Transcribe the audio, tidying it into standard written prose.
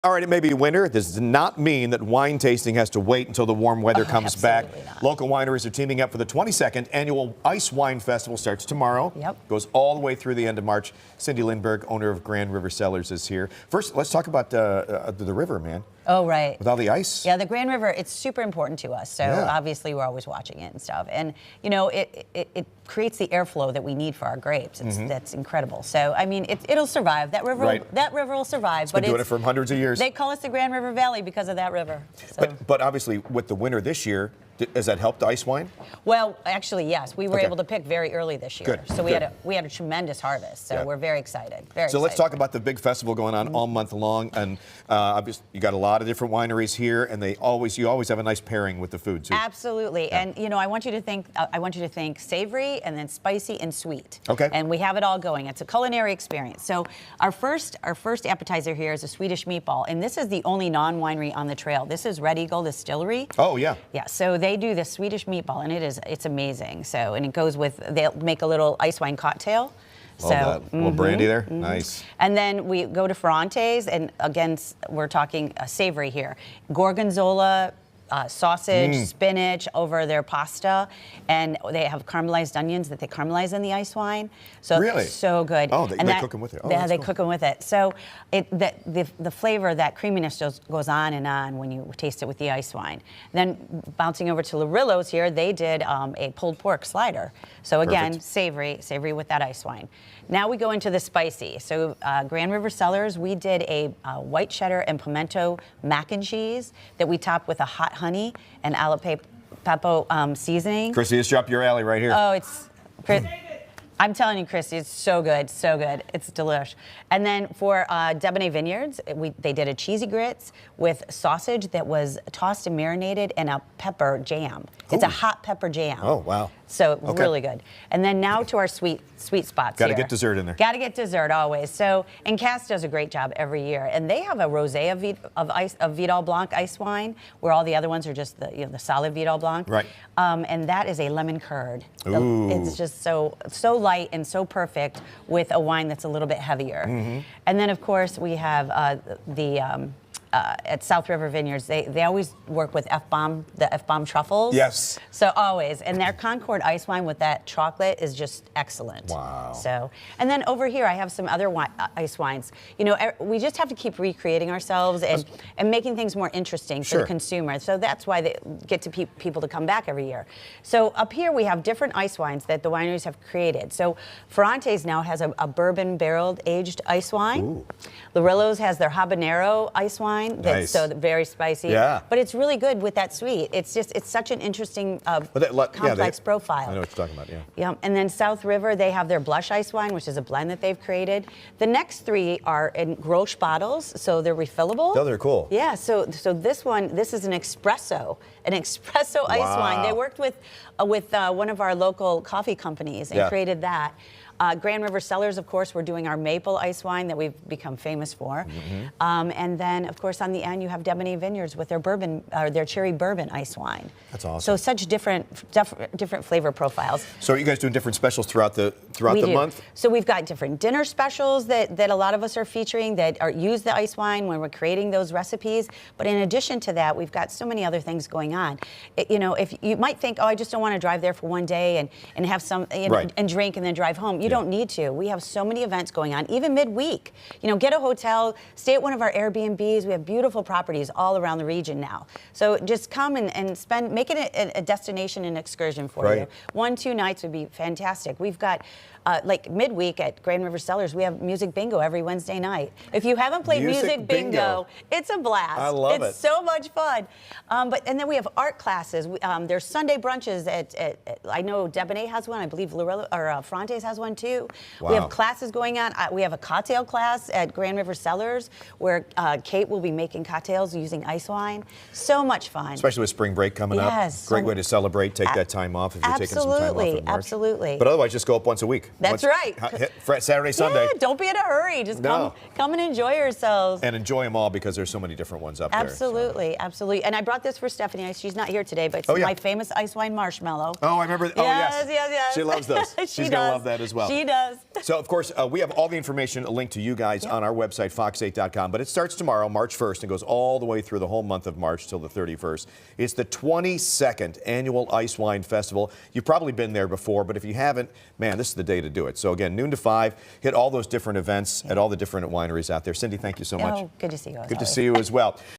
All right, it may be winter. This does not mean that wine tasting has to wait until the warm weather comes back. Not. Local wineries are teaming up for the 22nd annual Ice Wine Festival. Starts tomorrow. Yep. Goes all the way through the end of March. Cindy Lindberg, owner of Grand River Cellars, is here. First, let's talk about the river, man. Oh, right. With all the ice. Yeah, the Grand River, it's super important to us. So obviously we're always watching it and stuff. And, you know, it creates the airflow that we need for our grapes. That's incredible. So, I mean, it'll survive. That river, that river will survive. It's been doing it for hundreds of years. They call us the Grand River Valley because of that river. So. But obviously, with the winter this year, has that helped ice wine? Well, actually, yes. We were able to pick very early this year. Good. So we had a tremendous harvest. So we're very excited. So let's talk about the big festival going on all month long. And obviously, you got a lot of different wineries here, and you always have a nice pairing with the food too. Absolutely. Yeah. And you know, I want you to think savory and then spicy and sweet. Okay. And we have it all going. It's a culinary experience. So our first appetizer here is a Swedish meatball, and this is the only non-winery on the trail. This is Red Eagle Distillery. Oh yeah. Yeah. So they do the Swedish meatball, and it's amazing. So, and it goes with, they'll make a little ice wine cocktail. So a little brandy there. Nice. And then we go to Ferrante's, and again, we're talking savory here. Gorgonzola, sausage, spinach over their pasta, and they have caramelized onions that they caramelize in the ice wine. So really? It's so good. Oh, they cook them with it. Oh, yeah, they cool. cook them with it. So the flavor, that creaminess just goes on and on when you taste it with the ice wine. Then bouncing over to Larillo's here, they did a pulled pork slider. So again, savory with that ice wine. Now we go into the spicy. So Grand River Cellars, we did a white cheddar and pimento mac and cheese that we topped with a hot honey and jalapeno seasoning. Chrissy, it's up your alley right here. Oh, I'm telling you, Chrissy, it's so good, so good. It's delish. And then for Debonnaire Vineyards, they did a cheesy grits with sausage that was tossed and marinated in a pepper jam. It's a hot pepper jam. Oh, wow. So really good. And then now to our sweet spots. Got to get dessert in there. Got to get dessert always. So, and Cass does a great job every year, and they have a rosé of Vidal Blanc ice wine, where all the other ones are just the solid Vidal Blanc. Right. And that is a lemon curd. Ooh. It's just so light and so perfect with a wine that's a little bit heavier. And then of course we have at South River Vineyards, they always work with the F-bomb truffles. Yes. So always. And their Concord ice wine with that chocolate is just excellent. Wow. So, and then over here I have some other ice wines. You know, we just have to keep recreating ourselves and making things more interesting for the consumer. So that's why they get to people to come back every year. So up here we have different ice wines that the wineries have created. So Ferrante's now has a bourbon barreled aged ice wine. Ooh. Larillo's has their habanero ice wine. That's so very spicy. Yeah. But it's really good with that sweet. It's such an interesting complex profile. I know what you're talking about, yeah. Yeah. And then South River, they have their blush ice wine, which is a blend that they've created. The next three are in Grolsch bottles, so they're refillable. Oh, they're cool. Yeah, so this is an espresso ice wine. They worked with one of our local coffee companies and created that. Grand River Cellars, of course, we're doing our maple ice wine that we've become famous for. And then, of course, on the end, you have Debonnaire Vineyards with their bourbon, their cherry bourbon ice wine. That's awesome. So such different flavor profiles. So are you guys doing different specials throughout the month? So we've got different dinner specials that a lot of us are featuring that use the ice wine when we're creating those recipes. But in addition to that, we've got so many other things going on. You know, if you might think, oh, I just don't want to drive there for one day and have some and drink and then drive home. You don't need to. We have so many events going on, even midweek. You know, get a hotel, stay at one of our Airbnbs. We have beautiful properties all around the region now. So just come and make it a destination and excursion for you. 1-2 nights would be fantastic. We've got like midweek at Grand River Cellars, we have music bingo every Wednesday night. If you haven't played music bingo, it's a blast. I love it. It's so much fun. And then we have art classes. There's Sunday brunches at I know Debonnaire has one. I believe Ferrante's has one too. Wow. We have classes going on. We have a cocktail class at Grand River Cellars where Kate will be making cocktails using ice wine. So much fun. Especially with spring break coming up. Great way to celebrate. Take that time off if you're taking some time off in March. Absolutely. But otherwise, just go up once a week. That's right. Saturday, Sunday. Yeah, don't be in a hurry. Just come and enjoy yourselves. And enjoy them all because there's so many different ones up there. Absolutely. And I brought this for Stephanie. She's not here today, but it's my famous ice wine marshmallow. Oh, I remember. Yes. She loves those. She's going to love that as well. She does. So, of course, we have all the information linked to you guys on our website, fox8.com. But it starts tomorrow, March 1st, and goes all the way through the whole month of March till the 31st. It's the 22nd Annual Ice Wine Festival. You've probably been there before, but if you haven't, man, this is the day to do it. So, again, noon to 5, hit all those different events at all the different wineries out there. Cindy, thank you so much. Oh, good to see you. Good to see you as well.